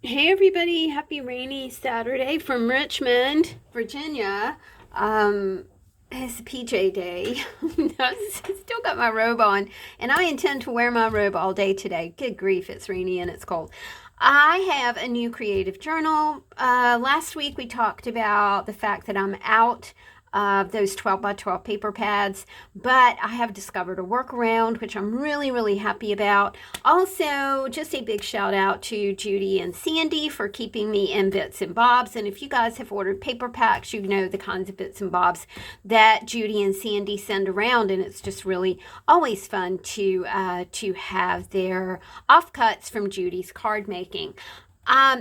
Hey everybody, happy rainy Saturday from Richmond, Virginia. It's PJ day. I still got my robe on, and I intend to wear my robe all day today. Good grief, it's rainy and it's cold. I have a new creative journal. Last week we talked about the fact that I'm out of those 12 by 12 paper pads, but I have discovered a workaround, which I'm really, really happy about. Also, just a big shout out to Judy and Sandy for keeping me in bits and bobs. And if you guys have ordered paper packs, you know the kinds of bits and bobs that Judy and Sandy send around, and it's just really always fun to have their offcuts from Judy's card making.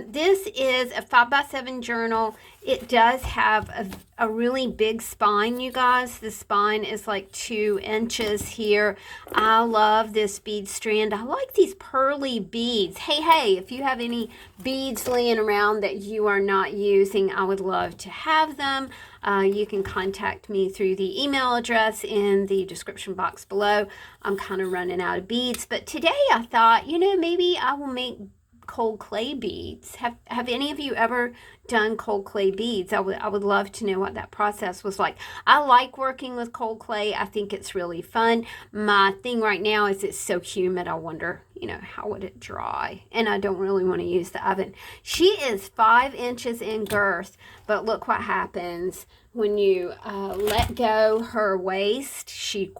This is a 5x7 journal. It does have a really big spine, you guys. The spine is like 2 inches here. I love this bead strand. I like these pearly beads. Hey, if you have any beads laying around that you are not using, I would love to have them. You can contact me through the email address in the description box below. I'm kind of running out of beads, but today I thought, maybe I will make cold clay beads. Have any of you ever done cold clay beads? I would love to know what that process was like. I like working with cold clay. I think it's really fun. My thing right now is it's so humid. I wonder, how would it dry? And I don't really want to use the oven. She is 5 inches in girth, but look what happens when you let go her waist. She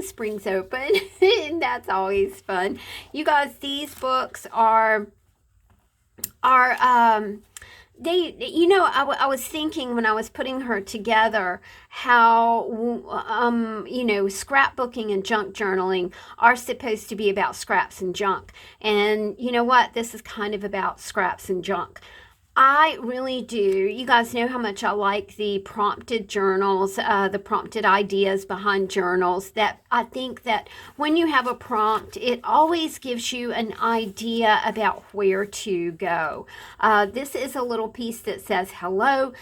springs open and that's always fun. You guys, these books are they I was thinking when I was putting her together how scrapbooking and junk journaling are supposed to be about scraps and junk, and you know what, this is kind of about scraps and junk. I really do. You guys know how much I like the prompted journals, the prompted ideas behind journals. That I think that when you have a prompt, it always gives you an idea about where to go. This is a little piece that says hello.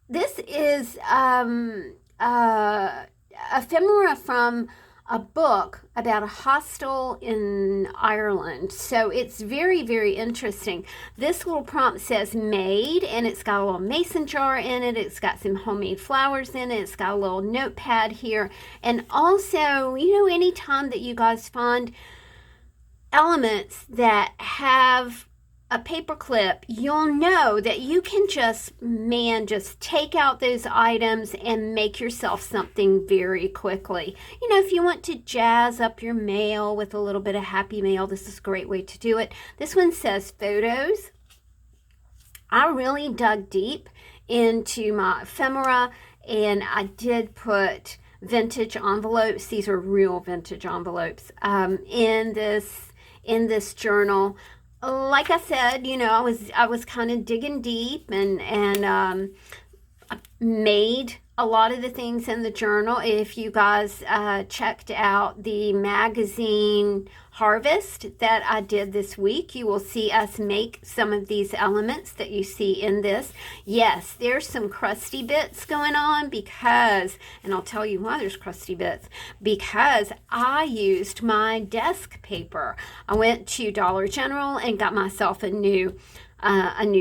This is ephemera from a book about a hostel in Ireland. So it's very, very interesting. This little prompt says made, and it's got a little mason jar in it. It's got some homemade flowers in it. It's got a little notepad here. And also, anytime that you guys find elements that have a paper clip, you'll know that you can just take out those items and make yourself something very quickly. If you want to jazz up your mail with a little bit of happy mail, this is a great way to do it. This one says photos. I really dug deep into my ephemera, and I did put vintage envelopes. These are real vintage envelopes in this journal. Like I said, I was kind of digging deep and made a lot of the things in the journal. If you guys checked out the magazine Harvest that I did this week, you will see us make some of these elements that you see in this. Yes, there's some crusty bits going on and I'll tell you why there's crusty bits, because I used my desk paper. I went to Dollar General and got myself a new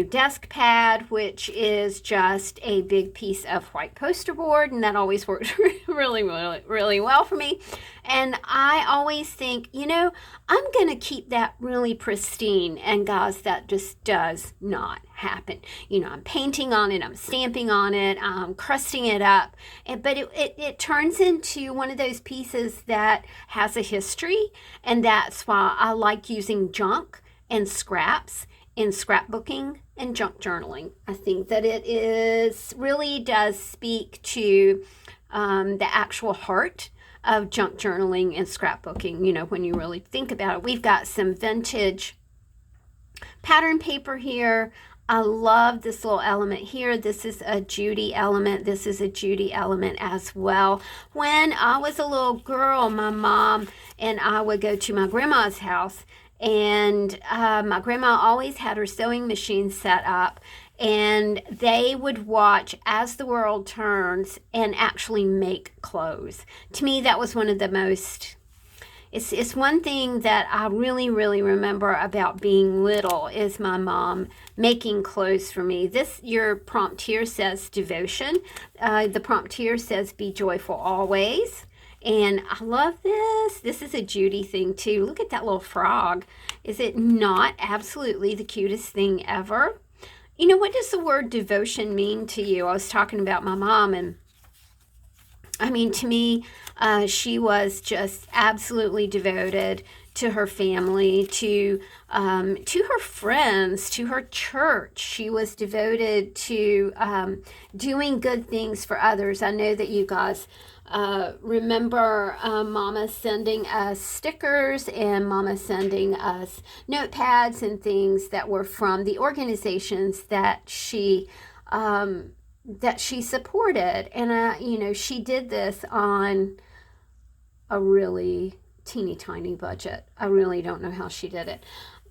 desk pad, which is just a big piece of white poster board, and that always works really, really, really well for me. And I always think, I'm going to keep that really pristine, and guys, that just does not happen. I'm painting on it, I'm stamping on it, I'm crusting it up, but it turns into one of those pieces that has a history, and that's why I like using junk and scraps in scrapbooking and junk journaling. I think that really does speak to the actual heart of junk journaling and scrapbooking, when you really think about it. We've got some vintage pattern paper here. I love this little element here. This is a Judy element. This is a Judy element as well. When I was a little girl, my mom and I would go to my grandma's house, and my grandma always had her sewing machine set up, and they would watch As the World Turns and actually make clothes. To me, that was one of the most It's one thing that I really, really remember about being little is my mom making clothes for me. Your prompt here says devotion. The prompt here says be joyful always. And I love this. This is a Judy thing too. Look at that little frog. Is it not absolutely the cutest thing ever? You know, what does the word devotion mean to you? I was talking about my mom, and I mean, to me, she was just absolutely devoted to her family, to her friends, to her church. She was devoted to doing good things for others. I know that you guys remember Mama sending us stickers and Mama sending us notepads and things that were from the organizations that she supported. And you know, she did this on a really teeny tiny budget. I really don't know how she did it.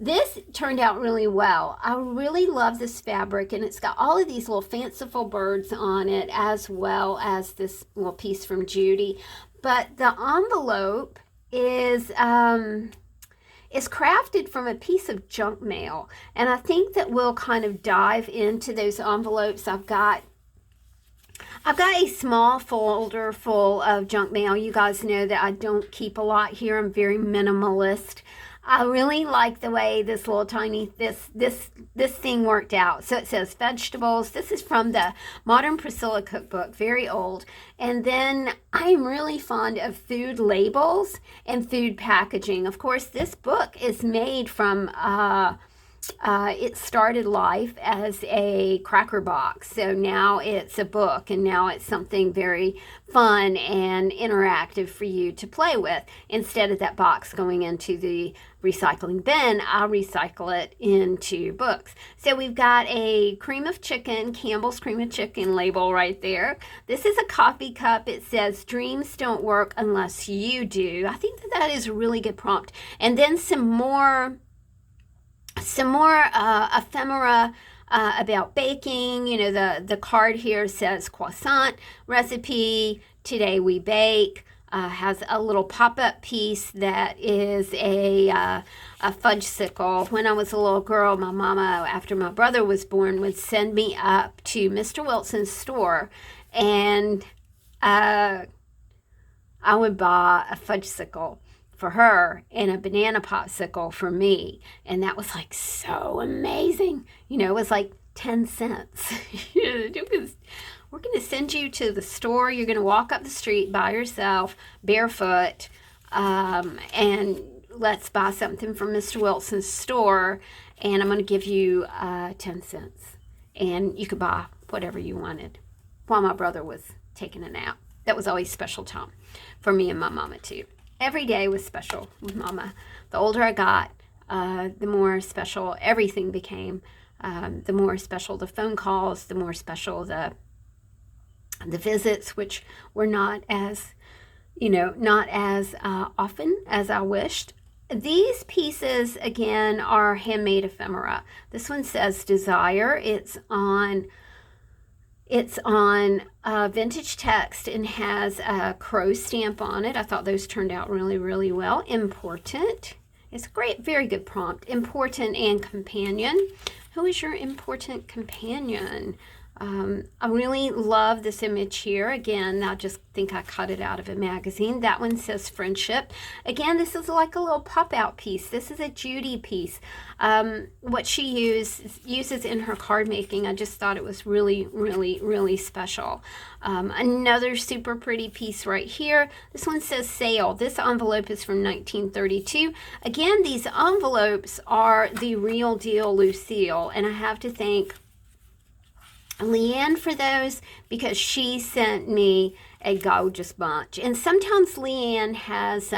This turned out really well. I really love this fabric, and it's got all of these little fanciful birds on it, as well as this little piece from Judy. But the envelope is crafted from a piece of junk mail, and I think that we'll kind of dive into those envelopes. I've got a small folder full of junk mail. You guys know that I don't keep a lot here. I'm very minimalist. I really like the way this little tiny, this thing worked out. So it says vegetables. This is from the Modern Priscilla cookbook, very old. And then I'm really fond of food labels and food packaging. Of course, this book is made from, it started life as a cracker box. So now it's a book, and now it's something very fun and interactive for you to play with. Instead of that box going into the recycling bin, I'll recycle it into books. So we've got a cream of chicken, Campbell's cream of chicken label right there. This is a coffee cup. It says dreams don't work unless you do. I think that is a really good prompt. And then some more ephemera about baking. You know, the card here says croissant recipe, today we bake. Has a little pop-up piece that is a fudgesicle. When I was a little girl, my mama, after my brother was born, would send me up to Mr. Wilson's store, and I would buy a fudgesicle for her and a banana popsicle for me. And that was like so amazing. You know, it was like 10 cents. We're going to send you to the store. You're going to walk up the street by yourself, barefoot, and let's buy something from Mr. Wilson's store, and I'm going to give you 10 cents. And you could buy whatever you wanted while my brother was taking a nap. That was always special time for me and my mama, too. Every day was special with Mama. The older I got, the more special everything became. The more special the phone calls, the more special the visits, which were not as often as I wished. These pieces, again, are handmade ephemera. This one says Desire. It's on vintage text and has a crow stamp on it. I thought those turned out really, really well. Important. It's a great, very good prompt. Important and companion. Who is your important companion? I really love this image here. Again, I just think I cut it out of a magazine. That one says friendship. Again, this is like a little pop-out piece. This is a Judy piece. What she uses in her card making, I just thought it was really, really, really special. Another super pretty piece right here. This one says sale. This envelope is from 1932. Again, these envelopes are the real deal Lucille, and I have to thank Leanne for those, because she sent me a gorgeous bunch. And sometimes Leanne has,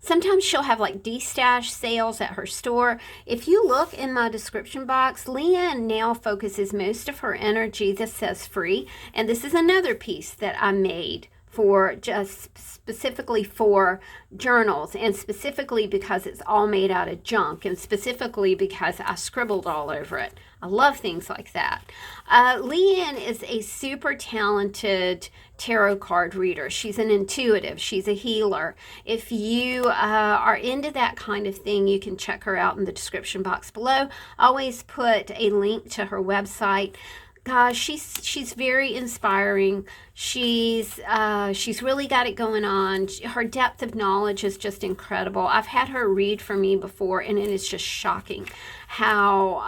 sometimes she'll have like de-stash sales at her store. If you look in my description box, Leanne now focuses most of her energy, this says free, and this is another piece that I made for just specifically for journals, and specifically because it's all made out of junk, and specifically because I scribbled all over it. I love things like that. Leanne is a super talented tarot card reader. She's an intuitive. She's a healer. If you are into that kind of thing, you can check her out in the description box below. I always put a link to her website. Gosh, she's very inspiring. She's really got it going on. Her depth of knowledge is just incredible. I've had her read for me before, and it is just shocking how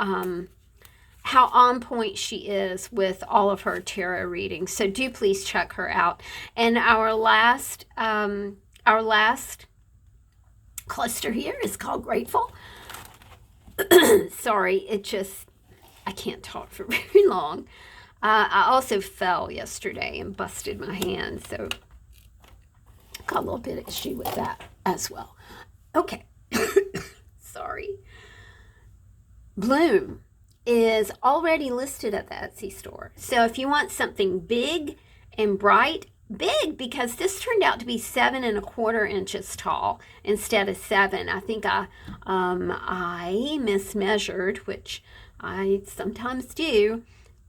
on point she is with all of her tarot readings. So do please check her out. And our last cluster here is called Grateful. Sorry, I can't talk for very long. I also fell yesterday and busted my hand, so got a little bit of issue with that as well. Okay, sorry. Bloom is already listed at the Etsy store. So if you want something big and bright, big, because this turned out to be 7¼ inches tall instead of 7. I think I mismeasured, which I sometimes do.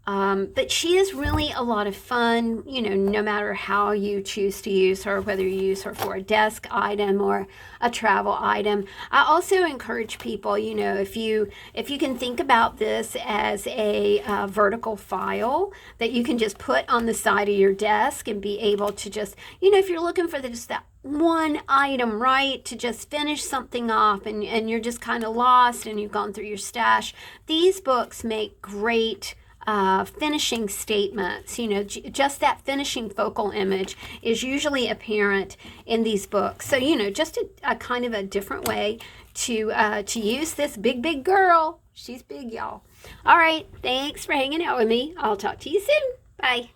But she is really a lot of fun, no matter how you choose to use her, whether you use her for a desk item or a travel item. I also encourage people, if you can think about this as a vertical file that you can just put on the side of your desk and be able to just, if you're looking for just that one item, right, to just finish something off, and you're just kind of lost and you've gone through your stash, these books make great finishing statements. Just that finishing focal image is usually apparent in these books. So, just a kind of a different way to use this big girl. She's big, y'all. All right. Thanks for hanging out with me. I'll talk to you soon. Bye.